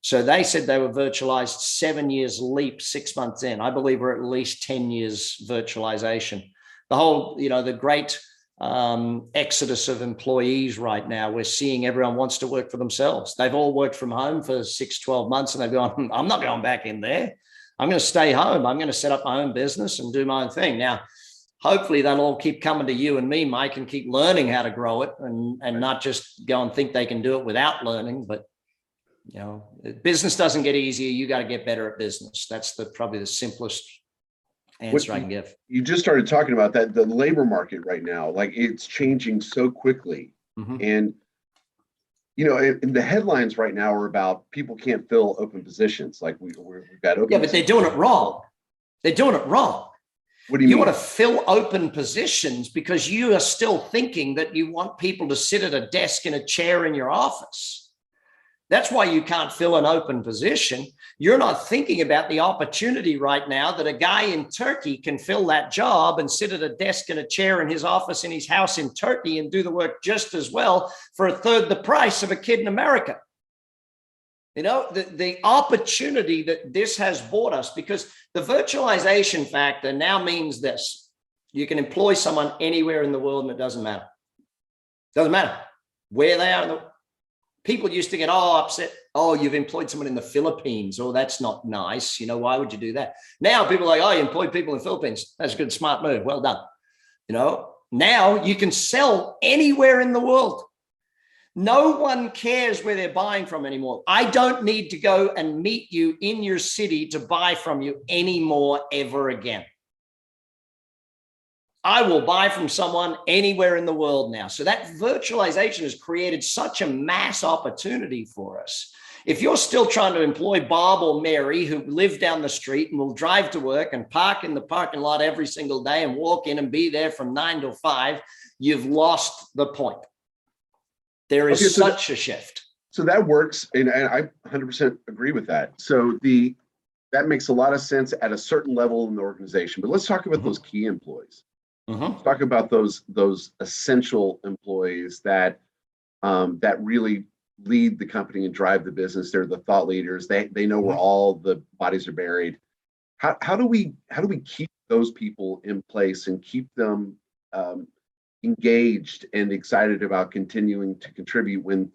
So they said they were virtualized 7 years leap 6 months in. I believe we're at least 10 years virtualization. The whole, the great exodus of employees right now, we're seeing everyone wants to work for themselves. They've all worked from home for 6-12 months and they've gone, I'm not going back in there. I'm going to stay home. I'm going to set up my own business and do my own thing. Now, hopefully they'll all keep coming to you and me, Mike, and keep learning how to grow it and not just go and think they can do it without learning. But, business doesn't get easier. You got to get better at business. That's probably the simplest answer I can give. You just started talking about that, the labor market right now, like it's changing so quickly. Mm-hmm. And, the headlines right now are about people can't fill open positions. Like we've got open. Yeah, but they're doing it wrong. They're doing it wrong. What do you mean? Want to fill open positions because you are still thinking that you want people to sit at a desk in a chair in your office. That's why you can't fill an open position. You're not thinking about the opportunity right now that a guy in Turkey can fill that job and sit at a desk in a chair in his office in his house in Turkey and do the work just as well for a third the price of a kid in America. You know, the opportunity that this has brought us, because the virtualization factor now means this: you can employ someone anywhere in the world and it doesn't matter. Doesn't matter where they are. People used to get upset. Oh, you've employed someone in the Philippines. Oh, that's not nice. You know, why would you do that? Now people are like, oh, you employed people in the Philippines. That's a good, smart move. Well done. You know, now you can sell anywhere in the world. No one cares where they're buying from anymore. I don't need to go and meet you in your city to buy from you anymore ever again. I will buy from someone anywhere in the world now. So that virtualization has created such a mass opportunity for us. If you're still trying to employ Bob or Mary, who live down the street and will drive to work and park in the parking lot every single day and walk in and be there from 9 to 5, you've lost the point. There is such a shift. So that works. And I 100% agree with that. So that makes a lot of sense at a certain level in the organization. But let's talk about those key employees. Let's talk about those essential employees that really lead the company and drive the business. They're the thought leaders. They know where all the bodies are buried. How do we keep those people in place and keep them engaged and excited about continuing to contribute when,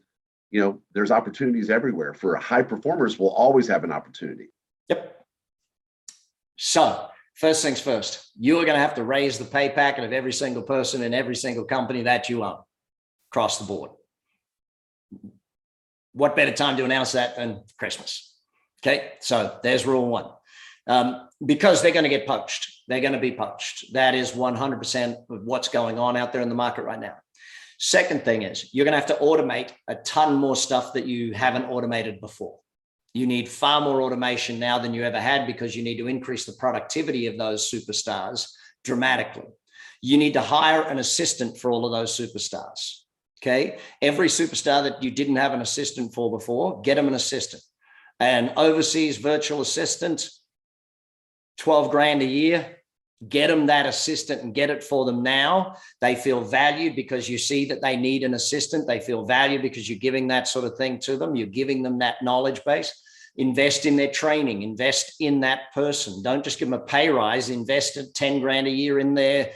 you know, there's opportunities everywhere? For high performers, will always have an opportunity. Yep. So first things first, you are going to have to raise the pay packet of every single person in every single company that you own across the board. What better time to announce that than Christmas? Okay, so there's rule one. Because they're going to get poached. They're going to be poached. That is 100% of what's going on out there in the market right now. Second thing is you're going to have to automate a ton more stuff that you haven't automated before. You need far more automation now than you ever had because you need to increase the productivity of those superstars dramatically. You need to hire an assistant for all of those superstars. Okay. Every superstar that you didn't have an assistant for before, get them an assistant. An overseas virtual assistant, 12 grand a year, get them that assistant and get it for them now. They feel valued because you see that they need an assistant. They feel valued because you're giving that sort of thing to them. You're giving them that knowledge base. Invest in their training, invest in that person. Don't just give them a pay rise, invest 10 grand a year in their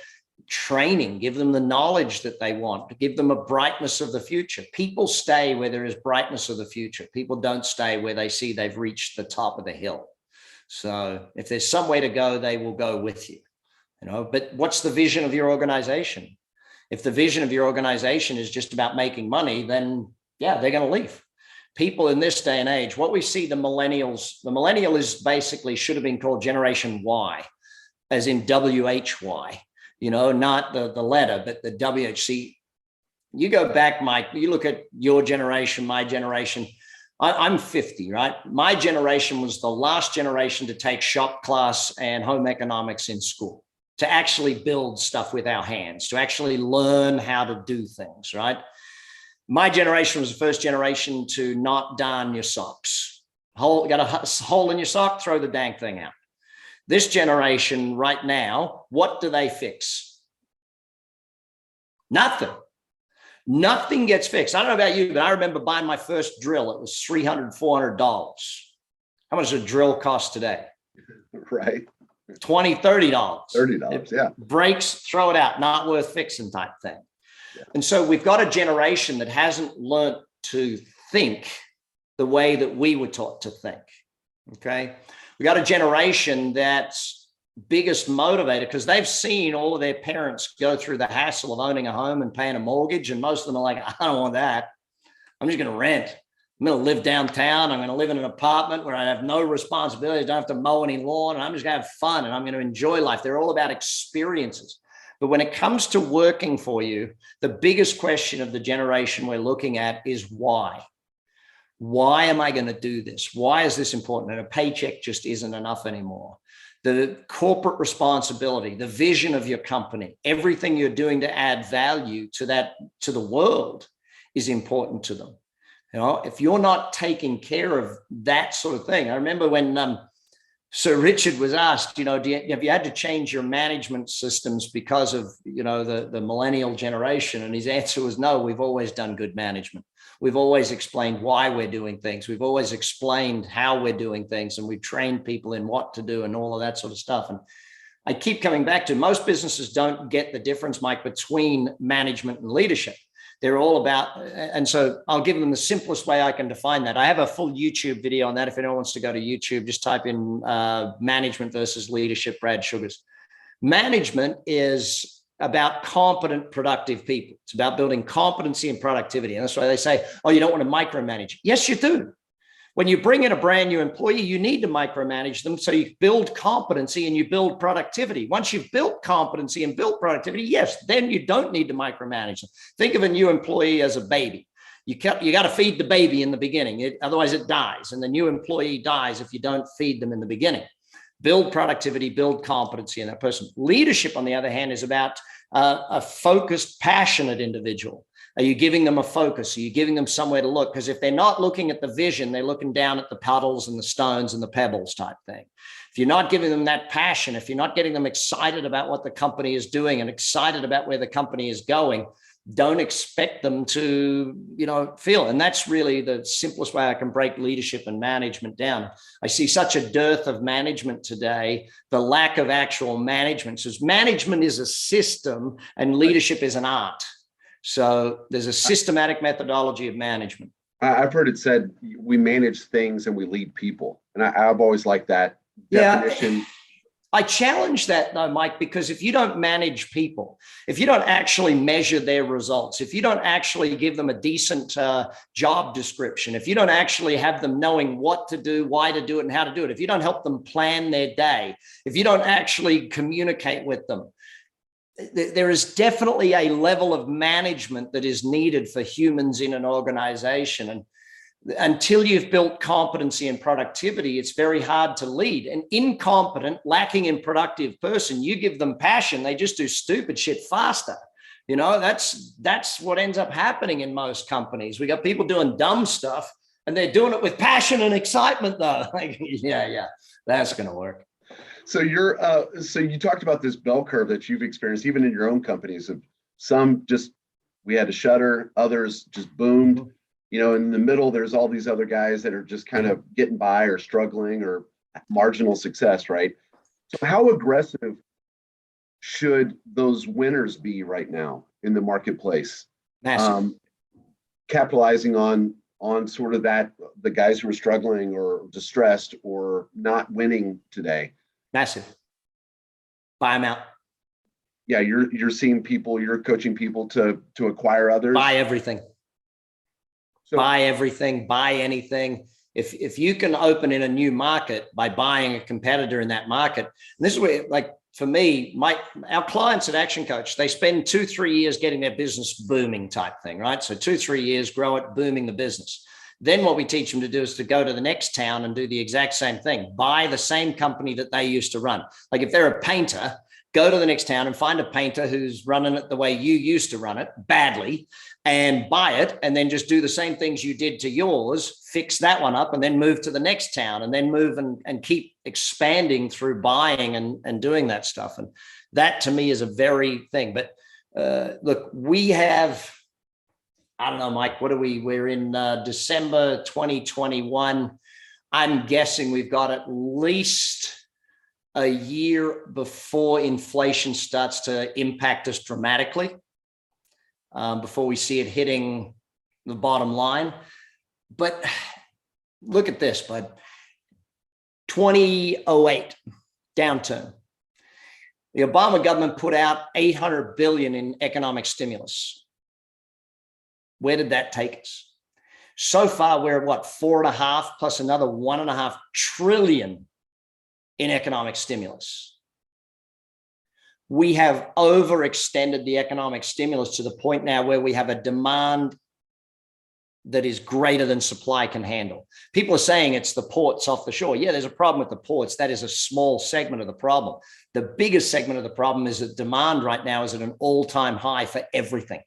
training, give them the knowledge that they want, give them a brightness of the future. People stay where there is brightness of the future. People don't stay where they see they've reached the top of the hill. So if there's some way to go, they will go with you. You know, but what's the vision of your organization? If the vision of your organization is just about making money, then yeah, they're going to leave. People in this day and age, what we see the millennial is basically should have been called Generation Y, as in WHY, you know, not the letter, but the WHC. You go back, Mike, you look at your generation, my generation. I'm 50, right? My generation was the last generation to take shop class and home economics in school, to actually build stuff with our hands, to actually learn how to do things, right? My generation was the first generation to not darn your socks. Got a hole in your sock, throw the dang thing out. This generation right now, what do they fix? Nothing. Nothing gets fixed. I don't know about you, but I remember buying my first drill. It was $300, $400. How much does a drill cost today? Right. $20, $30. $30, yeah. Breaks, throw it out, not worth fixing type thing. Yeah. And so we've got a generation that hasn't learned to think the way that we were taught to think. Okay. We got a generation that's biggest motivator because they've seen all of their parents go through the hassle of owning a home and paying a mortgage. And most of them are like, I don't want that. I'm just going to rent. I'm going to live downtown. I'm going to live in an apartment where I have no responsibilities. I don't have to mow any lawn. And I'm just going to have fun and I'm going to enjoy life. They're all about experiences. But when it comes to working for you, the biggest question of the generation we're looking at is why? Why am I going to do this? Why is this important? And a paycheck just isn't enough anymore. the corporate responsibility, the vision of your company, everything you're doing to add value to the world is important to them. You know, if you're not taking care of that sort of thing. I remember when Sir Richard was asked, you know, have you had to change your management systems because of, you know, the millennial generation? And his answer was, no, we've always done good management. We've always explained why we're doing things. We've always explained how we're doing things, and we've trained people in what to do and all of that sort of stuff. And I keep coming back to, most businesses don't get the difference, Mike, between management and leadership. They're all about, and so I'll give them the simplest way I can define that. I have a full YouTube video on that. If anyone wants to go to YouTube, just type in management versus leadership, Brad Sugars. Management is about competent, productive people. It's about building competency and productivity. And that's why they say, oh, you don't want to micromanage. Yes, you do. When you bring in a brand new employee, you need to micromanage them so you build competency and you build productivity. Once you've built competency and built productivity, yes, then you don't need to micromanage them. Think of a new employee as a baby. You got to feed the baby in the beginning, otherwise it dies. And the new employee dies if you don't feed them in the beginning. Build productivity, build competency in that person. Leadership, on the other hand, is about a focused, passionate individual. Are you giving them a focus? Are you giving them somewhere to look? Because if they're not looking at the vision, they're looking down at the puddles and the stones and the pebbles type thing. If you're not giving them that passion, if you're not getting them excited about what the company is doing and excited about where the company is going, don't expect them to, you know, feel. And that's really the simplest way I can break leadership and management down. I see such a dearth of management today, the lack of actual management. So management is a system and leadership is an art. So there's a systematic methodology of management. I've heard it said, we manage things and we lead people. And I've always liked that definition. Yeah. I challenge that though, Mike, because if you don't manage people, if you don't actually measure their results, if you don't actually give them a decent job description, if you don't actually have them knowing what to do, why to do it, and how to do it, if you don't help them plan their day, if you don't actually communicate with them, there is definitely a level of management that is needed for humans in an organization. And until you've built competency and productivity, it's very hard to lead. An incompetent, lacking in productive person, you give them passion, they just do stupid shit faster. You know, that's what ends up happening in most companies. We got people doing dumb stuff and they're doing it with passion and excitement though. Like, yeah, that's going to work. So so you talked about this bell curve that you've experienced even in your own companies of some just, we had to shutter, others just boomed. Mm-hmm. You know, in the middle, there's all these other guys that are just kind of getting by or struggling or marginal success, right? So how aggressive should those winners be right now in the marketplace? Capitalizing on sort of that, the guys who are struggling or distressed or not winning today. Massive. Buy them out. Yeah, you're seeing people, you're coaching people to acquire others. Buy everything. So, buy everything, buy anything. If you can open in a new market by buying a competitor in that market, and this is where, like for me, our clients at ActionCOACH, they spend 2-3 years getting their business booming type thing, right? So 2-3 years, grow it, booming the business. Then what we teach them to do is to go to the next town and do the exact same thing. Buy the same company that they used to run. Like if they're a painter, go to the next town and find a painter who's running it the way you used to run it badly and buy it, and then just do the same things you did to yours, fix that one up, and then move to the next town and then move and keep expanding through buying and doing that stuff. And that to me is a very thing. But look, we have, I don't know, Mike, we're in December 2021. I'm guessing we've got at least a year before inflation starts to impact us dramatically, before we see it hitting the bottom line. But look at this, bud. 2008 downturn. The Obama government put out $800 billion in economic stimulus. Where did that take us? So far, we're at what, 4.5 plus another 1.5 trillion in economic stimulus. We have overextended the economic stimulus to the point now where we have a demand that is greater than supply can handle. People are saying it's the ports off the shore. Yeah, there's a problem with the ports. That is a small segment of the problem. The biggest segment of the problem is that demand right now is at an all-time high for everything.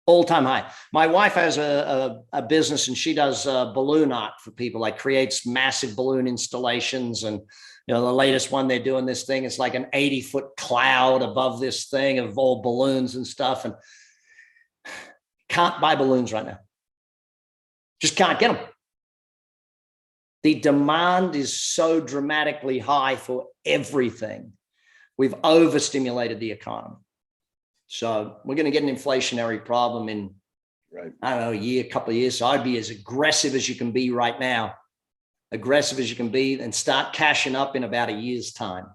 All-time high. My wife has a business, and she does balloon art for people, like creates massive balloon installations. And you know, the latest one they're doing, this thing, it's like an 80-foot cloud above this thing of all balloons and stuff. And can't buy balloons right now. Just can't get them. The demand is so dramatically high for everything. We've overstimulated the economy. So we're going to get an inflationary problem in, I don't know, a year, couple of years. So I'd be as aggressive as you can be right now, aggressive as you can be, and start cashing up in about a year's time.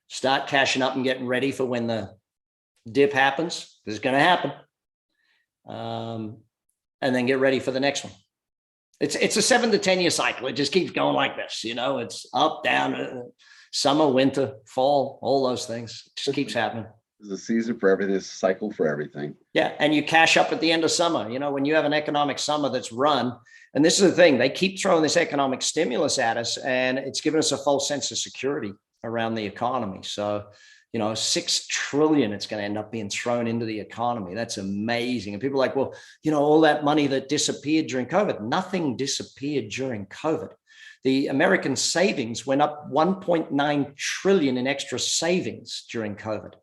Start cashing up and getting ready for when the dip happens. It's going to happen. And then get ready for the next one. It's a 7 to 10 year cycle. It just keeps going like this. You know, it's up, down, summer, winter, fall, all those things. It just keeps happening. There's a season for everything, there's a cycle for everything. Yeah. And you cash up at the end of summer. You know, when you have an economic summer that's run, and this is the thing, they keep throwing this economic stimulus at us, and it's given us a false sense of security around the economy. So, you know, 6 trillion it's going to end up being thrown into the economy. That's amazing. And people are like, well, you know, all that money that disappeared during COVID, nothing disappeared during COVID. The American savings went up 1.9 trillion in extra savings during COVID.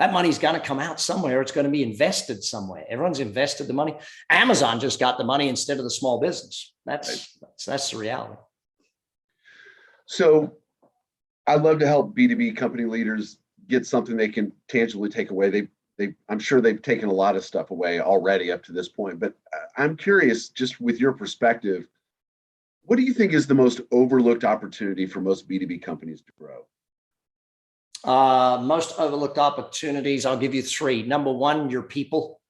That money's going to come out somewhere. It's going to be invested somewhere. Everyone's invested the money. Amazon just got the money instead of the small business. That's the reality. So I love to help B2B company leaders get something they can tangibly take away. I'm sure they've taken a lot of stuff away already up to this point, but I'm curious, just with your perspective, what do you think is the most overlooked opportunity for most B2B companies to grow? Most overlooked opportunities, I'll give you 3. Number 1, your people,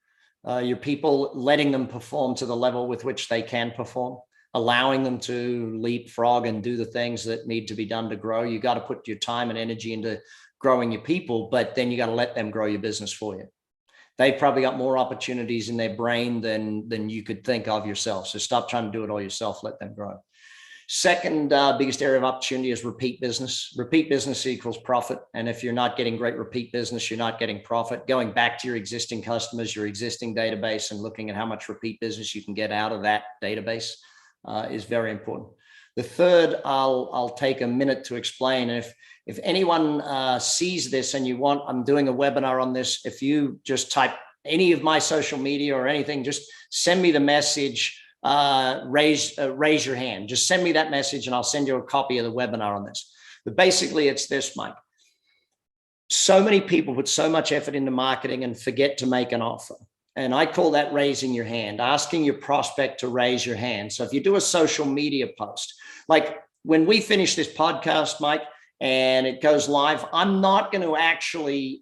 letting them perform to the level with which they can perform, allowing them to leapfrog and do the things that need to be done to grow. You got to put your time and energy into growing your people, but then you got to let them grow your business for you. They've probably got more opportunities in their brain than you could think of yourself. So stop trying to do it all yourself, let them grow. Second biggest area of opportunity is repeat business. Repeat business equals profit. And if you're not getting great repeat business, you're not getting profit. Going back to your existing customers, your existing database, and looking at how much repeat business you can get out of that database is very important. The third, I'll take a minute to explain. If anyone sees this and you want, I'm doing a webinar on this. If you just type any of my social media or anything, just send me the message, raise your hand. Just send me that message and I'll send you a copy of the webinar on this. But basically it's this, Mike. So many people put so much effort into marketing and forget to make an offer. And I call that raising your hand, asking your prospect to raise your hand. So if you do a social media post, like when we finish this podcast, Mike, and it goes live, I'm not going to actually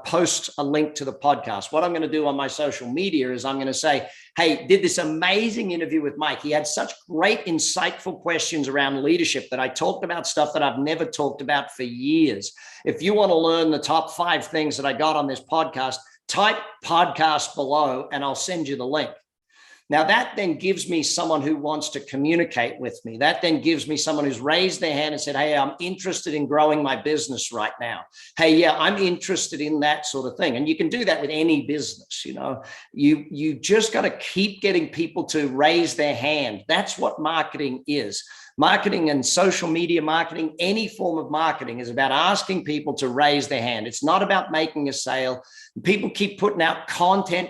post a link to the podcast. What I'm going to do on my social media is I'm going to say, hey, did this amazing interview with Mike. He had such great, insightful questions around leadership that I talked about stuff that I've never talked about for years. If you want to learn the top 5 things that I got on this podcast, type podcast below and I'll send you the link. Now that then gives me someone who wants to communicate with me. That then gives me someone who's raised their hand and said, hey, I'm interested in growing my business right now. Hey, yeah, I'm interested in that sort of thing. And you can do that with any business. You know, you just got to keep getting people to raise their hand. That's what marketing is. Marketing and social media marketing, any form of marketing, is about asking people to raise their hand. It's not about making a sale. People keep putting out content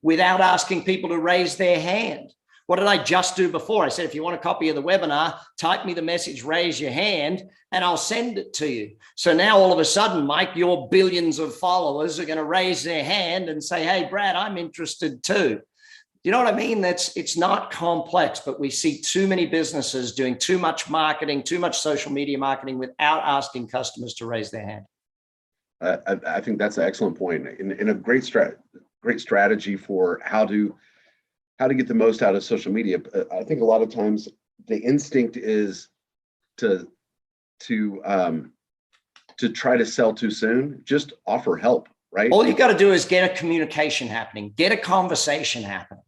without asking people to raise their hand. What did I just do before? I said, if you want a copy of the webinar, type me the message, raise your hand, and I'll send it to you. So now all of a sudden, Mike, your billions of followers are going to raise their hand and say, hey, Brad, I'm interested too. You know what I mean? It's not complex, but we see too many businesses doing too much marketing, too much social media marketing without asking customers to raise their hand. I think that's an excellent point, and a great strategy for how to get the most out of social media. I think a lot of times the instinct is to try to sell too soon. Just offer help, right? All you got to do is get a communication happening, get a conversation happening.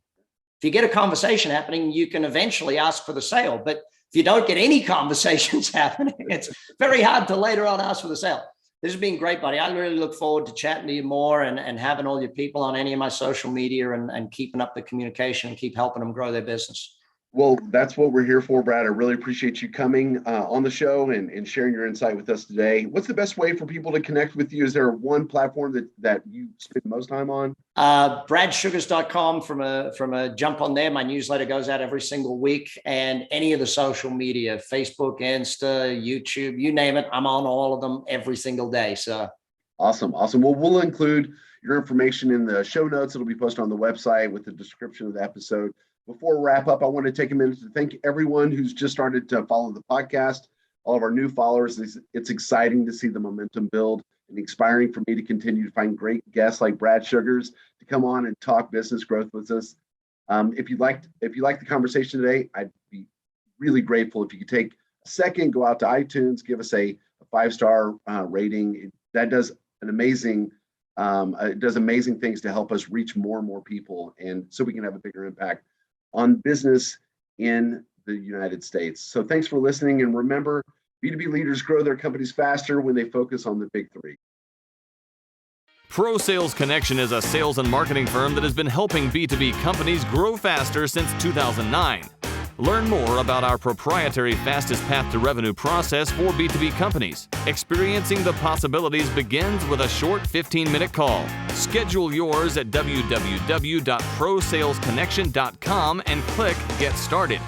you get a conversation happening, you can eventually ask for the sale. But if you don't get any conversations happening, it's very hard to later on ask for the sale. This has been great, buddy. I really look forward to chatting to you more and having all your people on any of my social media and keeping up the communication and keep helping them grow their business. Well, that's what we're here for, Brad. I really appreciate you coming on the show and sharing your insight with us today. What's the best way for people to connect with you? Is there one platform that you spend the most time on? BradSugars.com from a jump on there. My newsletter goes out every single week, and any of the social media, Facebook, Insta, YouTube, you name it. I'm on all of them every single day. So Awesome. Well, we'll include your information in the show notes. It'll be posted on the website with the description of the episode. Before we wrap up, I want to take a minute to thank everyone who's just started to follow the podcast, all of our new followers. It's exciting to see the momentum build and inspiring for me to continue to find great guests like Brad Sugars to come on and talk business growth with us. If you like the conversation today, I'd be really grateful if you could take a second, go out to iTunes, give us a 5-star rating. That does amazing things to help us reach more and more people, and so we can have a bigger impact on business in the United States. So thanks for listening. And remember, B2B leaders grow their companies faster when they focus on the big three. Pro Sales Connection is a sales and marketing firm that has been helping B2B companies grow faster since 2009. Learn more about our proprietary fastest path to revenue process for B2B companies. Experiencing the possibilities begins with a short 15-minute call. Schedule yours at www.prosalesconnection.com and click Get Started.